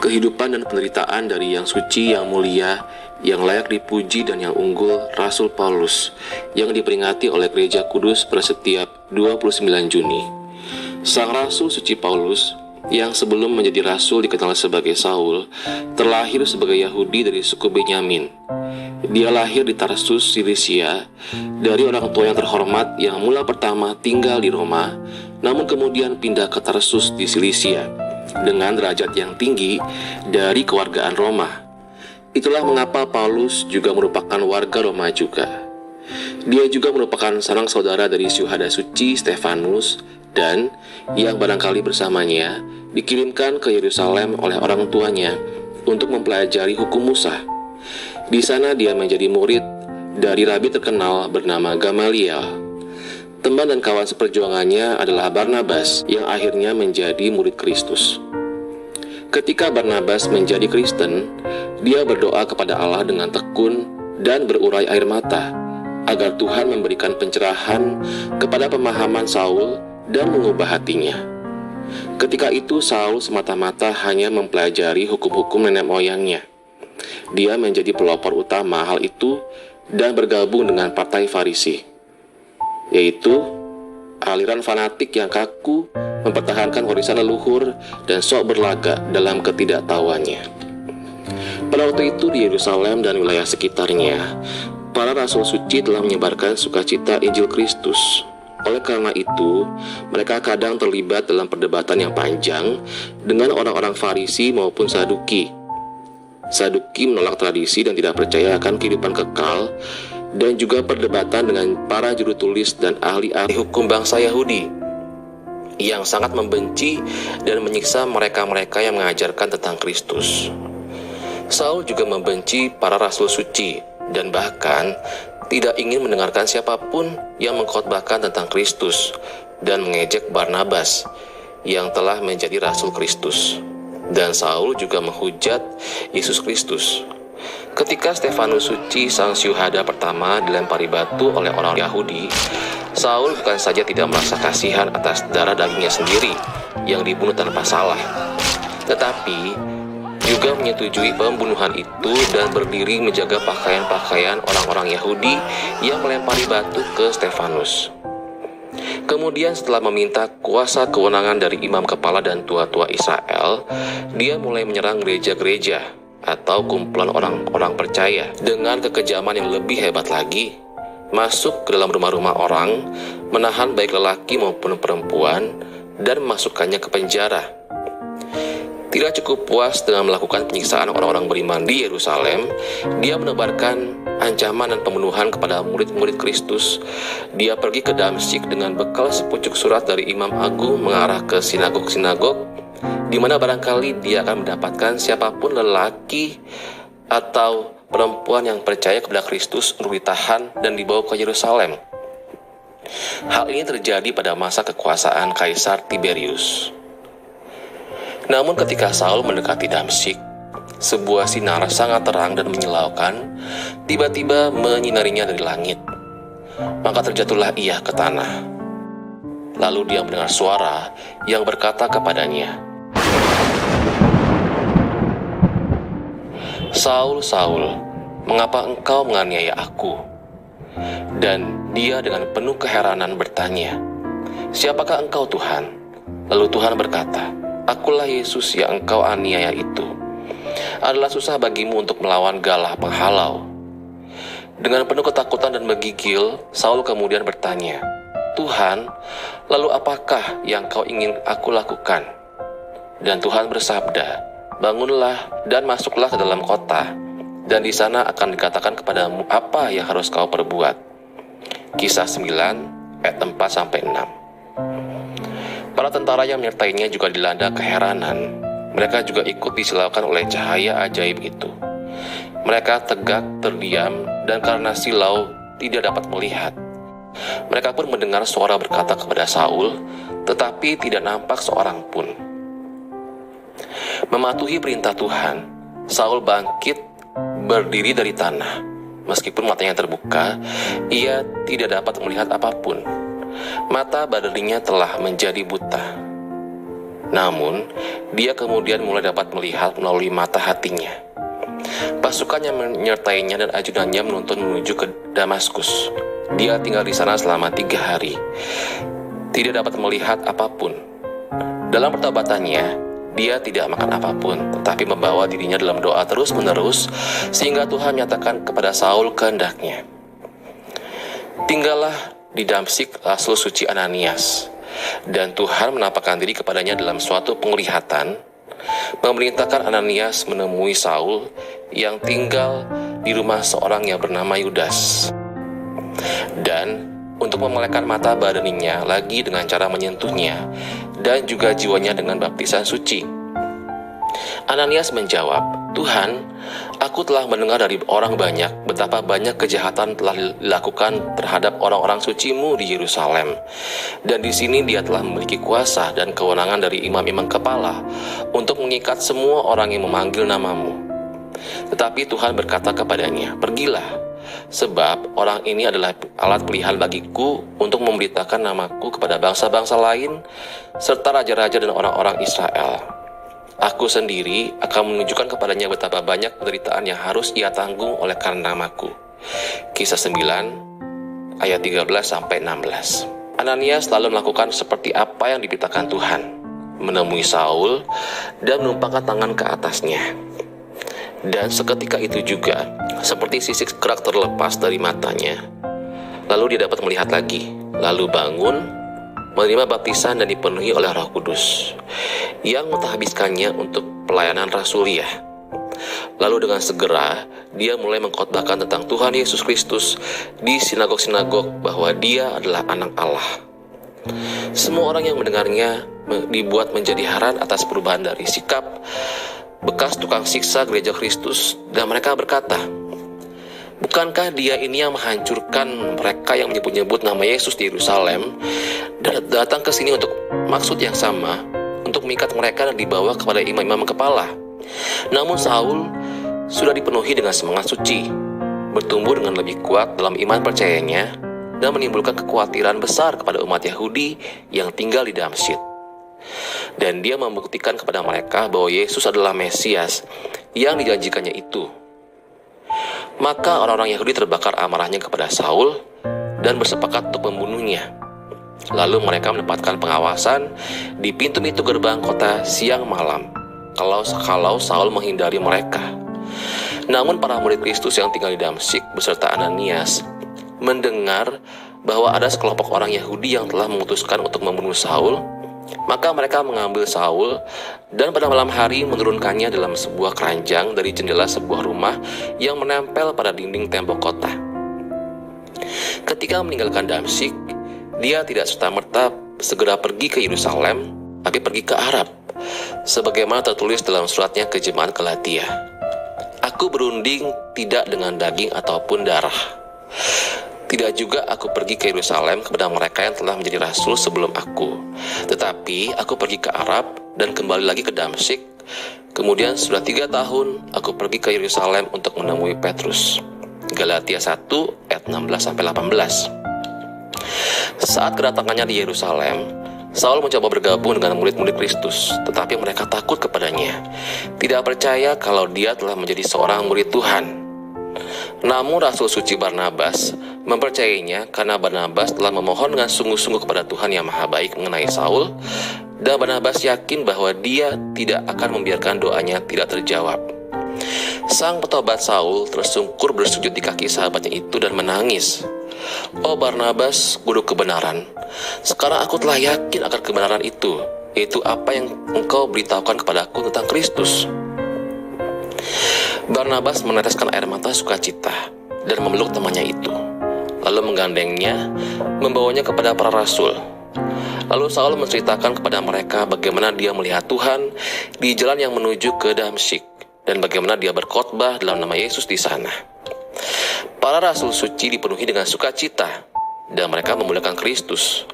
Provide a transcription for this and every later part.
kehidupan dan penderitaan dari yang suci, yang mulia, yang layak dipuji dan yang unggul, Rasul Paulus, yang diperingati oleh Gereja Kudus pada setiap 29 Juni. Sang Rasul Suci Paulus, yang sebelum menjadi rasul dikenal sebagai Saul, terlahir sebagai Yahudi dari suku Benyamin. Dia lahir di Tarsus, Silisia, dari orang tua yang terhormat yang mula pertama tinggal di Roma, namun kemudian pindah ke Tarsus di Silisia dengan derajat yang tinggi dari kewargaan Roma. Itulah mengapa Paulus juga merupakan warga Roma juga. Dia juga merupakan sanak saudara dari syuhada suci Stefanus, dan yang barangkali bersamanya dikirimkan ke Yerusalem oleh orang tuanya untuk mempelajari hukum Musa. Di sana dia menjadi murid dari rabi terkenal bernama Gamaliel. Teman dan kawan seperjuangannya adalah Barnabas yang akhirnya menjadi murid Kristus. Ketika Barnabas menjadi Kristen, dia berdoa kepada Allah dengan tekun dan berurai air mata agar Tuhan memberikan pencerahan kepada pemahaman Saul dan mengubah hatinya. Ketika itu Saul semata-mata hanya mempelajari hukum-hukum nenek moyangnya. Dia menjadi pelopor utama hal itu dan bergabung dengan partai Farisi, yaitu aliran fanatik yang kaku mempertahankan warisan leluhur dan sok berlagak dalam ketidaktahuannya. Pada waktu itu di Yerusalem dan wilayah sekitarnya, para rasul suci telah menyebarkan sukacita Injil Kristus. Oleh karena itu, mereka kadang terlibat dalam perdebatan yang panjang dengan orang-orang Farisi maupun Saduki. Saduki menolak tradisi dan tidak percaya akan kehidupan kekal, dan juga perdebatan dengan para juru tulis dan ahli-ahli hukum bangsa Yahudi yang sangat membenci dan menyiksa mereka-mereka yang mengajarkan tentang Kristus. Saul juga membenci para rasul suci dan bahkan tidak ingin mendengarkan siapapun yang mengkhotbahkan tentang Kristus dan mengejek Barnabas yang telah menjadi rasul Kristus. Dan Saul juga menghujat Yesus Kristus. Ketika Stefanus suci, sang syuhada pertama, dilempari batu oleh orang Yahudi, Saul bukan saja tidak merasa kasihan atas darah dagingnya sendiri yang dibunuh tanpa salah, tetapi juga menyetujui pembunuhan itu dan berdiri menjaga pakaian-pakaian orang-orang Yahudi yang melempari batu ke Stefanus. Kemudian setelah meminta kuasa kewenangan dari imam kepala dan tua-tua Israel, dia mulai menyerang gereja-gereja atau kumpulan orang-orang percaya dengan kekejaman yang lebih hebat lagi, masuk ke dalam rumah-rumah orang, menahan baik lelaki maupun perempuan, dan memasukkannya ke penjara. Tidak cukup puas dengan melakukan penyiksaan orang-orang beriman di Yerusalem, dia menebarkan ancaman dan pembunuhan kepada murid-murid Kristus. Dia pergi ke Damsyik dengan bekal sepucuk surat dari Imam Agung mengarah ke sinagog-sinagog, di mana barangkali dia akan mendapatkan siapapun lelaki atau perempuan yang percaya kepada Kristus untuk ditahan dan dibawa ke Yerusalem. Hal ini terjadi pada masa kekuasaan Kaisar Tiberius. Namun ketika Saul mendekati Damsyik, sebuah sinar sangat terang dan menyilaukan tiba-tiba menyinarinya dari langit. Maka terjatuhlah ia ke tanah. Lalu dia mendengar suara yang berkata kepadanya, "Saul, Saul, mengapa engkau menganiaya aku?" Dan dia dengan penuh keheranan bertanya, "Siapakah engkau, Tuhan?" Lalu Tuhan berkata, "Akulah Yesus yang engkau aniaya itu. Adalah susah bagimu untuk melawan galah penghalau." Dengan penuh ketakutan dan menggigil, Saul kemudian bertanya, "Tuhan, lalu apakah yang kau ingin aku lakukan?" Dan Tuhan bersabda, "Bangunlah dan masuklah ke dalam kota, dan di sana akan dikatakan kepadamu apa yang harus kau perbuat." Kisah 9 ayat 4-6. Para tentara yang menyertainya juga dilanda keheranan. Mereka juga ikut disilaukan oleh cahaya ajaib itu. Mereka tegak, terdiam, dan karena silau tidak dapat melihat. Mereka pun mendengar suara berkata kepada Saul, tetapi tidak nampak seorang pun. Mematuhi perintah Tuhan, Saul bangkit, berdiri dari tanah. Meskipun matanya terbuka, ia tidak dapat melihat apapun. Mata badannya telah menjadi buta. Namun, dia kemudian mulai dapat melihat melalui mata hatinya. Pasukannya menyertainya dan ajudannya menuntun menuju ke Damaskus. Dia tinggal di sana selama 3 hari. Tidak dapat melihat apapun. Dalam pertobatannya, dia tidak makan apapun, tetapi membawa dirinya dalam doa terus-menerus, sehingga Tuhan menyatakan kepada Saul kehendaknya. Tinggallah di Damsyik rasul suci Ananias, dan Tuhan menampakkan diri kepadanya dalam suatu penglihatan, memerintahkan Ananias menemui Saul yang tinggal di rumah seorang yang bernama Yudas, dan untuk memelekkan mata badaninya lagi dengan cara menyentuhnya, dan juga jiwanya dengan baptisan suci. Ananias menjawab, "Tuhan, aku telah mendengar dari orang banyak betapa banyak kejahatan telah dilakukan terhadap orang-orang suci-Mu di Yerusalem. Dan di sini dia telah memiliki kuasa dan kewenangan dari imam-imam kepala untuk mengikat semua orang yang memanggil nama-Mu." Tetapi Tuhan berkata kepadanya, "Pergilah, sebab orang ini adalah alat pilihan bagiku untuk memberitakan namaku kepada bangsa-bangsa lain, serta raja-raja dan orang-orang Israel. Aku sendiri akan menunjukkan kepadanya betapa banyak penderitaan yang harus ia tanggung oleh karena namaku." Kisah 9 ayat 13-16. Ananias lalu melakukan seperti apa yang diberitakan Tuhan, menemui Saul dan menumpangkan tangan ke atasnya. Dan seketika itu juga, seperti sisik kerak terlepas dari matanya, lalu dia dapat melihat lagi, lalu bangun, menerima baptisan dan dipenuhi oleh Roh Kudus, yang mentahbiskannya untuk pelayanan rasuliah. Lalu dengan segera, dia mulai mengkhotbahkan tentang Tuhan Yesus Kristus di sinagog-sinagog bahwa dia adalah anak Allah. Semua orang yang mendengarnya dibuat menjadi heran atas perubahan dari sikap bekas tukang siksa gereja Kristus, dan mereka berkata, "Bukankah dia ini yang menghancurkan mereka yang menyebut-nyebut nama Yesus di Yerusalem dan datang ke sini untuk maksud yang sama, untuk mengikat mereka dan dibawa kepada imam-imam kepala?" Namun Saul sudah dipenuhi dengan semangat suci, bertumbuh dengan lebih kuat dalam iman percayanya, dan menimbulkan kekhawatiran besar kepada umat Yahudi yang tinggal di Damsyik. Dan dia membuktikan kepada mereka bahwa Yesus adalah Mesias yang dijanjikannya itu. Maka orang-orang Yahudi terbakar amarahnya kepada Saul dan bersepakat untuk membunuhnya. Lalu mereka menempatkan pengawasan di pintu-pintu gerbang kota siang malam, kalau Saul menghindari mereka. Namun para murid Kristus yang tinggal di Damsyik beserta Ananias mendengar bahwa ada sekelompok orang Yahudi yang telah memutuskan untuk membunuh Saul. Maka mereka mengambil Saul dan pada malam hari menurunkannya dalam sebuah keranjang dari jendela sebuah rumah yang menempel pada dinding tembok kota. Ketika meninggalkan Damsyik, dia tidak serta-merta segera pergi ke Yerusalem, tapi pergi ke Arab, sebagaimana tertulis dalam suratnya ke jemaat Galatia. "Aku berunding tidak dengan daging ataupun darah. Tidak juga aku pergi ke Yerusalem kepada mereka yang telah menjadi rasul sebelum aku, tetapi aku pergi ke Arab dan kembali lagi ke Damsyik. Kemudian sudah 3 tahun aku pergi ke Yerusalem untuk menemui Petrus." Galatia 1 ayat 16-18. Saat kedatangannya di Yerusalem, Saul mencoba bergabung dengan murid-murid Kristus, tetapi mereka takut kepadanya, tidak percaya kalau dia telah menjadi seorang murid Tuhan. Namun Rasul Suci Barnabas mempercayainya karena Barnabas telah memohon dengan sungguh-sungguh kepada Tuhan yang Maha Baik mengenai Saul, dan Barnabas yakin bahwa dia tidak akan membiarkan doanya tidak terjawab. Sang petobat Saul tersungkur bersujud di kaki sahabatnya itu dan menangis. "Oh Barnabas, guru kebenaran, sekarang aku telah yakin akan kebenaran itu, yaitu apa yang engkau beritahukan kepadaku tentang Kristus." Barnabas meneteskan air mata sukacita dan memeluk temannya itu, lalu menggandengnya, membawanya kepada para rasul. Lalu Saul menceritakan kepada mereka bagaimana dia melihat Tuhan di jalan yang menuju ke Damsyik, dan bagaimana dia berkhotbah dalam nama Yesus di sana. Para rasul suci dipenuhi dengan sukacita, dan mereka memuliakan Kristus.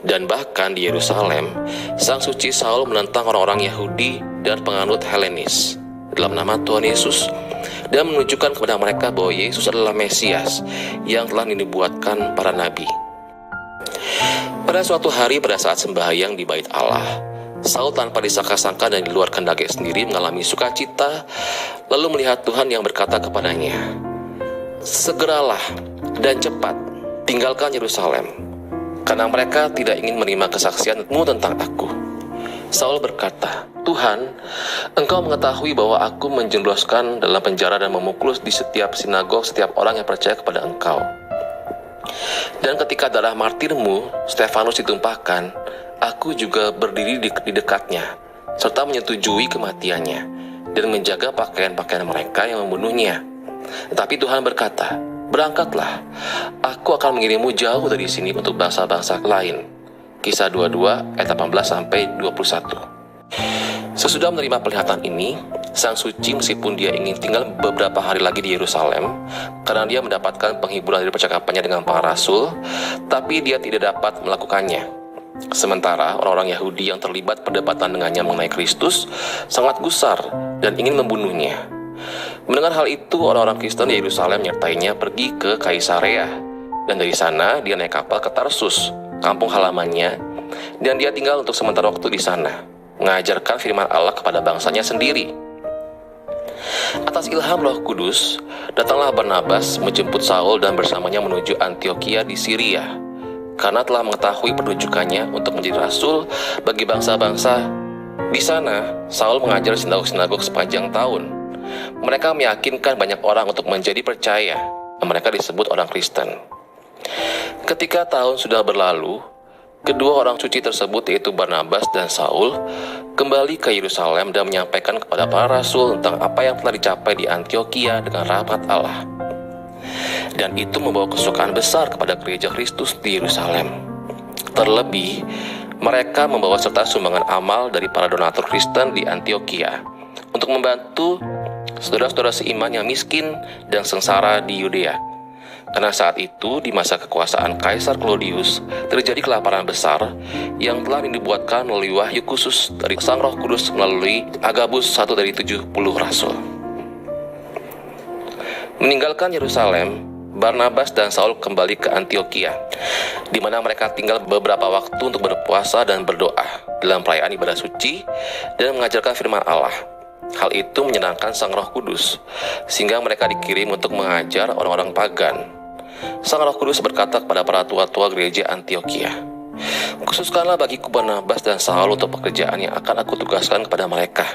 Dan bahkan di Yerusalem, sang suci Saul menentang orang-orang Yahudi dan penganut Helenis dalam nama Tuhan Yesus, dan menunjukkan kepada mereka bahwa Yesus adalah Mesias yang telah dinubuatkan para nabi. Pada suatu hari pada saat sembahyang di bait Allah, Saul tanpa disangka-sangka dan di luar kehendaknya sendiri mengalami sukacita, lalu melihat Tuhan yang berkata kepadanya, "Segeralah dan cepat tinggalkan Yerusalem, karena mereka tidak ingin menerima kesaksianmu tentang aku." Saul berkata, "Tuhan, Engkau mengetahui bahwa aku menjebloskan dalam penjara dan memukul di setiap sinagog setiap orang yang percaya kepada Engkau. Dan ketika darah martirmu, Stefanus ditumpahkan, aku juga berdiri di dekatnya, serta menyetujui kematiannya, dan menjaga pakaian-pakaian mereka yang membunuhnya. Tetapi Tuhan berkata, berangkatlah, aku akan mengirimmu jauh dari sini untuk bangsa-bangsa lain." Kisah 22 ayat 18-21. Sesudah menerima penglihatan ini, Sang Suci meskipun dia ingin tinggal beberapa hari lagi di Yerusalem, karena dia mendapatkan penghiburan dari percakapannya dengan para rasul, tapi dia tidak dapat melakukannya. Sementara orang-orang Yahudi yang terlibat perdebatan dengannya mengenai Kristus sangat gusar dan ingin membunuhnya. Mendengar hal itu, orang-orang Kristen di Yerusalem menyertainya pergi ke Kaisarea, dan dari sana dia naik kapal ke Tarsus, kampung halamannya, dan dia tinggal untuk sementara waktu di sana, mengajarkan firman Allah kepada bangsanya sendiri. Atas ilham Roh Kudus, datanglah Barnabas menjemput Saul dan bersamanya menuju Antiokhia di Syria, karena telah mengetahui penunjukannya untuk menjadi rasul bagi bangsa-bangsa. Di sana, Saul mengajar sinagog-sinagog sepanjang tahun. Mereka meyakinkan banyak orang untuk menjadi percaya, dan mereka disebut orang Kristen. Ketika tahun sudah berlalu, kedua orang suci tersebut, yaitu Barnabas dan Saul, kembali ke Yerusalem dan menyampaikan kepada para rasul tentang apa yang telah dicapai di Antiokhia dengan rahmat Allah. Dan itu membawa kesukaan besar kepada gereja Kristus di Yerusalem. Terlebih, mereka membawa serta sumbangan amal dari para donatur Kristen di Antiokhia untuk membantu saudara-saudara seiman yang miskin dan sengsara di Yudea. Karena saat itu, di masa kekuasaan Kaisar Claudius, terjadi kelaparan besar yang telah dibuatkan melalui wahyu khusus dari Sang Roh Kudus melalui Agabus, satu dari 70 rasul. Meninggalkan Yerusalem, Barnabas dan Saul kembali ke Antiokhia, di mana mereka tinggal beberapa waktu untuk berpuasa dan berdoa dalam perayaan ibadah suci dan mengajarkan firman Allah. Hal itu menyenangkan Sang Roh Kudus, sehingga mereka dikirim untuk mengajar orang-orang pagan. Sang Roh Kudus berkata kepada para tua-tua gereja Antiokhia, "Khususkanlah bagiku Barnabas dan Saul untuk pekerjaan yang akan aku tugaskan kepada mereka."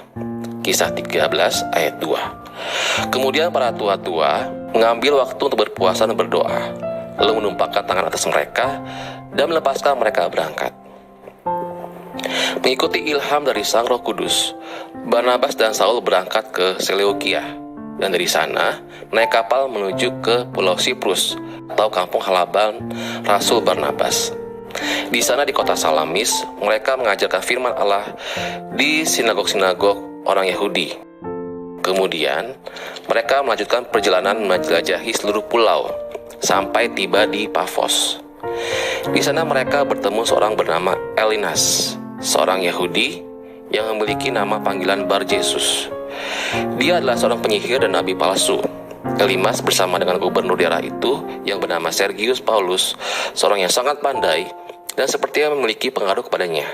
Kisah 13 ayat 2. Kemudian para tua-tua mengambil waktu untuk berpuasa dan berdoa, lalu menumpahkan tangan atas mereka dan melepaskan mereka berangkat. Mengikuti ilham dari Sang Roh Kudus, Barnabas dan Saul berangkat ke Seleukia, dan dari sana naik kapal menuju ke Pulau Siprus atau kampung halaman Rasul Barnabas. Di sana di kota Salamis, mereka mengajarkan firman Allah di sinagog-sinagog orang Yahudi. Kemudian mereka melanjutkan perjalanan menjelajahi seluruh pulau sampai tiba di Pafos. Di sana mereka bertemu seorang bernama Elimas, seorang Yahudi yang memiliki nama panggilan Bar-Jesus. Dia adalah seorang penyihir dan nabi palsu. Elimas bersama dengan gubernur daerah itu yang bernama Sergius Paulus, seorang yang sangat pandai dan sepertinya memiliki pengaruh kepadanya.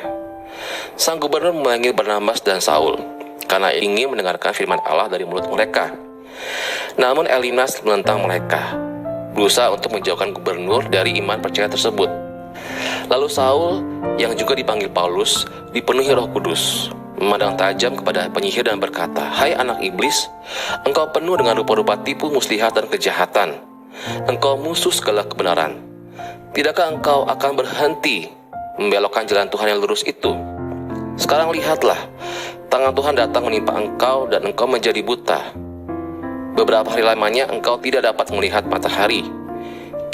Sang gubernur memanggil Barnabas dan Saul karena ingin mendengarkan firman Allah dari mulut mereka. Namun Elimas menentang mereka, berusaha untuk menjauhkan gubernur dari iman percaya tersebut. Lalu Saul, yang juga dipanggil Paulus, dipenuhi Roh Kudus, memandang tajam kepada penyihir dan berkata, "Hai anak iblis, engkau penuh dengan rupa-rupa tipu, muslihat, dan kejahatan. Engkau musuh segala kebenaran. Tidakkah engkau akan berhenti membelokkan jalan Tuhan yang lurus itu? Sekarang lihatlah, tangan Tuhan datang menimpa engkau dan engkau menjadi buta. Beberapa hari lamanya engkau tidak dapat melihat matahari."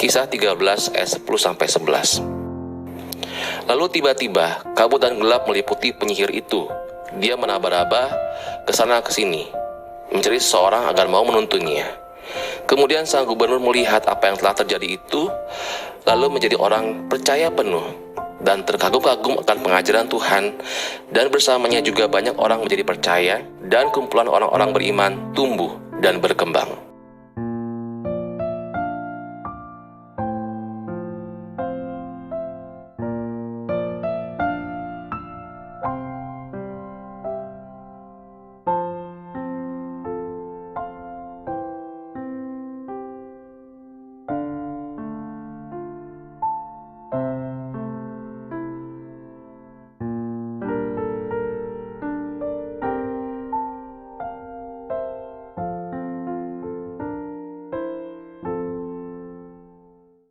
Kisah 13 ayat 10-11. Lalu tiba-tiba kabut dan gelap meliputi penyihir itu. Dia menaba-raba ke sana ke sini, mencari seseorang agar mau menuntunnya. Kemudian sang gubernur melihat apa yang telah terjadi itu, lalu menjadi orang percaya penuh dan terkagum-kagum akan pengajaran Tuhan, dan bersamanya juga banyak orang menjadi percaya, dan kumpulan orang-orang beriman tumbuh dan berkembang.